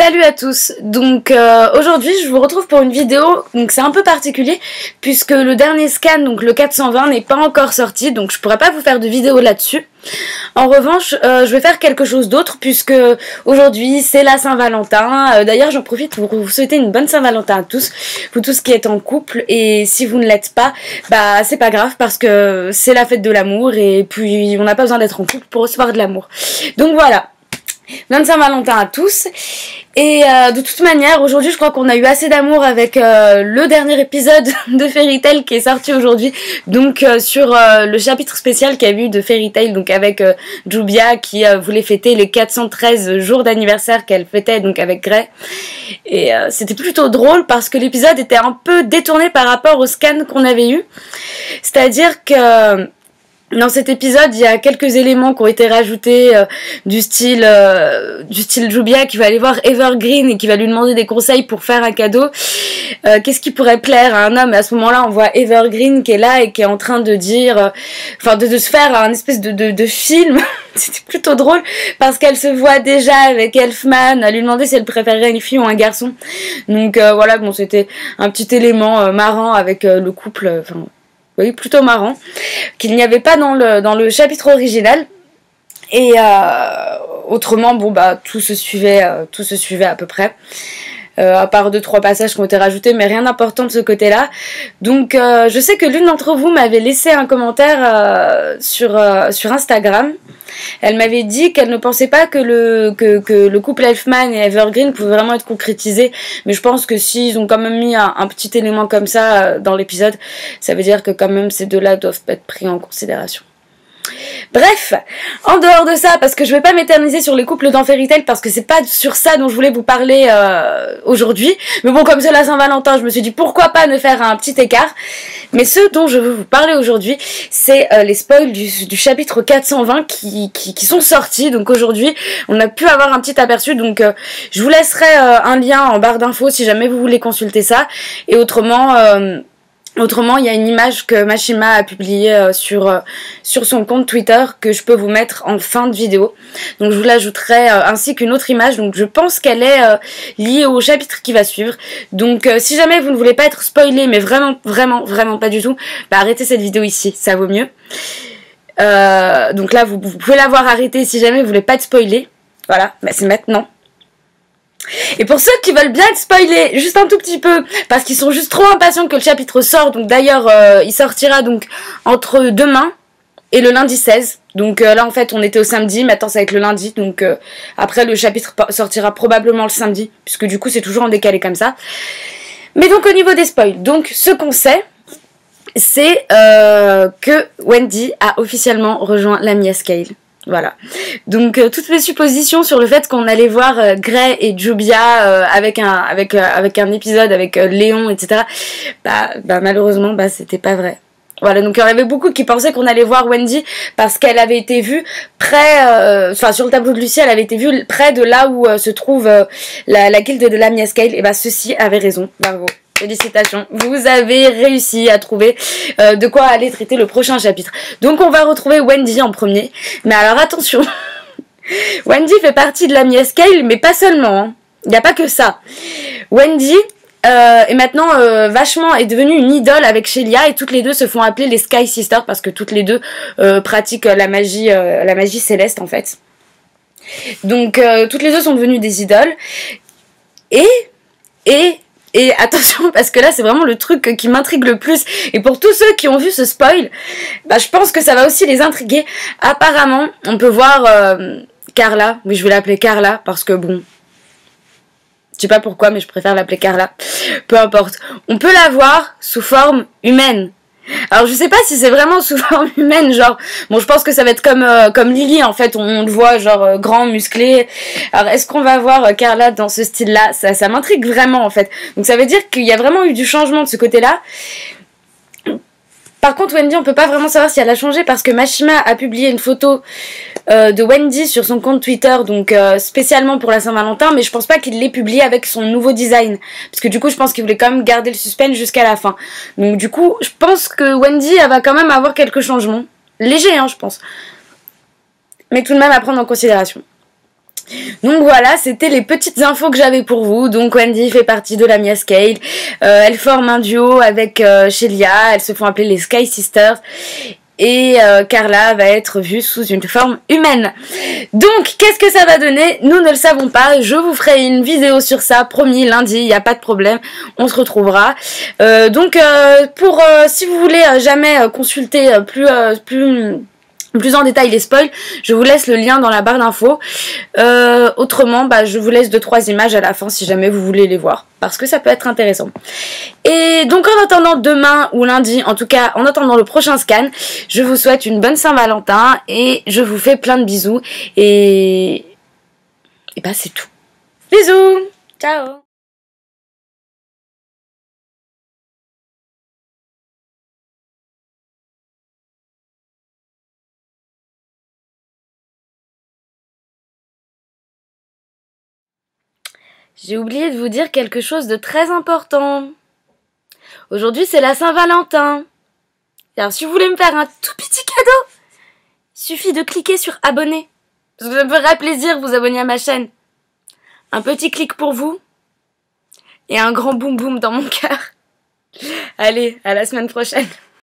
Salut à tous, donc aujourd'hui je vous retrouve pour une vidéo, donc c'est un peu particulier puisque le dernier scan, donc le 420 n'est pas encore sorti, donc je pourrais pas vous faire de vidéo là-dessus. En revanche, je vais faire quelque chose d'autre puisque aujourd'hui c'est la Saint-Valentin. D'ailleurs j'en profite pour vous souhaiter une bonne Saint-Valentin à tous, vous tous qui êtes en couple, et si vous ne l'êtes pas, bah c'est pas grave parce que c'est la fête de l'amour et puis on n'a pas besoin d'être en couple pour recevoir de l'amour. Donc voilà. Bonne Saint-Valentin à tous. Et de toute manière, aujourd'hui je crois qu'on a eu assez d'amour avec le dernier épisode de Fairy Tail qui est sorti aujourd'hui. Donc sur le chapitre spécial qu'il y a eu de Fairy Tail, donc avec Jubia qui voulait fêter les 413 jours d'anniversaire qu'elle fêtait donc avec Grey. Et c'était plutôt drôle parce que l'épisode était un peu détourné par rapport au scan qu'on avait eu. C'est-à-dire que dans cet épisode, il y a quelques éléments qui ont été rajoutés du style Jubia qui va aller voir Evergreen et qui va lui demander des conseils pour faire un cadeau. Qu'est-ce qui pourrait plaire à un homme? Et à ce moment-là, on voit Evergreen qui est là et qui est en train de dire, de se faire un espèce de film. C'était plutôt drôle parce qu'elle se voit déjà avec Elfman à lui demander si elle préférerait une fille ou un garçon. Donc voilà, bon, c'était un petit élément marrant avec le couple. Oui, plutôt marrant, qu'il n'y avait pas dans le chapitre original. Et autrement, bon bah tout se suivait à peu près. À part 2-3 passages qui ont été rajoutés, mais rien d'important de ce côté-là. Donc je sais que l'une d'entre vous m'avait laissé un commentaire sur Instagram. Elle m'avait dit qu'elle ne pensait pas que le couple Elfman et Evergreen pouvait vraiment être concrétisé, mais je pense que s'ils ont quand même mis un petit élément comme ça dans l'épisode, ça veut dire que quand même ces deux-là doivent être pris en considération. Bref, en dehors de ça, parce que je vais pas m'éterniser sur les couples dans Fairy Tail parce que c'est pas sur ça dont je voulais vous parler aujourd'hui, mais bon, comme c'est la Saint-Valentin, je me suis dit pourquoi pas ne faire un petit écart. Mais ce dont je veux vous parler aujourd'hui, c'est les spoils du chapitre 420 qui sont sortis. Donc aujourd'hui, on a pu avoir un petit aperçu, donc je vous laisserai un lien en barre d'infos si jamais vous voulez consulter ça. Et autrement, il y a une image que Mashima a publiée sur son compte Twitter que je peux vous mettre en fin de vidéo. Donc je vous l'ajouterai ainsi qu'une autre image. Donc je pense qu'elle est liée au chapitre qui va suivre. Donc si jamais vous ne voulez pas être spoilé, mais vraiment pas du tout, bah arrêtez cette vidéo ici, ça vaut mieux. Donc là vous pouvez l'avoir arrêtée si jamais vous voulez pas être spoilé. Voilà, bah c'est maintenant. Et pour ceux qui veulent bien être spoilés, juste un tout petit peu, parce qu'ils sont juste trop impatients que le chapitre sorte, donc d'ailleurs il sortira donc entre demain et le lundi 16. Donc là en fait on était au samedi, maintenant ça va être le lundi, donc après le chapitre sortira probablement le samedi, puisque du coup c'est toujours en décalé comme ça. Mais donc au niveau des spoils, donc ce qu'on sait, c'est que Wendy a officiellement rejoint la Scale. Voilà, donc toutes mes suppositions sur le fait qu'on allait voir Grey et Jubia avec un épisode avec Léon, etc. Bah malheureusement c'était pas vrai. Voilà, donc il y en avait beaucoup qui pensaient qu'on allait voir Wendy parce qu'elle avait été vue près, sur le tableau de Lucie, elle avait été vue près de là où se trouve la guilde de la Scale. Et bah ceci avait raison, bravo. Félicitations, vous avez réussi à trouver de quoi aller traiter le prochain chapitre. Donc on va retrouver Wendy en premier. Mais alors attention, Wendy fait partie de la Scale, mais pas seulement. Hein. Il n'y a pas que ça. Wendy est maintenant est devenue une idole avec Shelia et toutes les deux se font appeler les Sky Sisters parce que toutes les deux pratiquent la magie céleste en fait. Donc toutes les deux sont devenues des idoles. Et attention, parce que là, c'est vraiment le truc qui m'intrigue le plus. Et pour tous ceux qui ont vu ce spoil, bah, je pense que ça va aussi les intriguer. Apparemment, on peut voir Carla. Oui, je vais l'appeler Carla, parce que bon... Je sais pas pourquoi, mais je préfère l'appeler Carla. Peu importe. On peut la voir sous forme humaine. Alors je sais pas si c'est vraiment sous forme humaine, genre, bon je pense que ça va être comme Lily en fait, on le voit genre grand, musclé. Alors est-ce qu'on va voir Carla dans ce style là? Ça m'intrigue vraiment en fait. Donc ça veut dire qu'il y a vraiment eu du changement de ce côté là. Par contre Wendy on peut pas vraiment savoir si elle a changé parce que Mashima a publié une photo de Wendy sur son compte Twitter, donc spécialement pour la Saint-Valentin, mais je pense pas qu'il l'ait publié avec son nouveau design, parce que du coup je pense qu'il voulait quand même garder le suspense jusqu'à la fin. Donc du coup je pense que Wendy elle va quand même avoir quelques changements, légers hein je pense, mais tout de même à prendre en considération. Donc voilà, c'était les petites infos que j'avais pour vous. Donc Wendy fait partie de la Mia Scale. Elle forme un duo avec Shelia. Elles se font appeler les Sky Sisters. Et Carla va être vue sous une forme humaine. Donc, qu'est-ce que ça va donner? Nous ne le savons pas. Je vous ferai une vidéo sur ça, promis, lundi, il n'y a pas de problème. On se retrouvera. Si vous voulez jamais consulter plus en détail les spoils, je vous laisse le lien dans la barre d'infos. Autrement, je vous laisse 2-3 images à la fin si jamais vous voulez les voir, parce que ça peut être intéressant. Et donc en attendant demain ou lundi, en tout cas en attendant le prochain scan, je vous souhaite une bonne Saint-Valentin et je vous fais plein de bisous et c'est tout. Bisous, ciao. J'ai oublié de vous dire quelque chose de très important. Aujourd'hui, c'est la Saint-Valentin. Alors, si vous voulez me faire un tout petit cadeau, il suffit de cliquer sur abonner. Parce que ça me ferait plaisir de vous abonner à ma chaîne. Un petit clic pour vous. Et un grand boum boum dans mon cœur. Allez, à la semaine prochaine.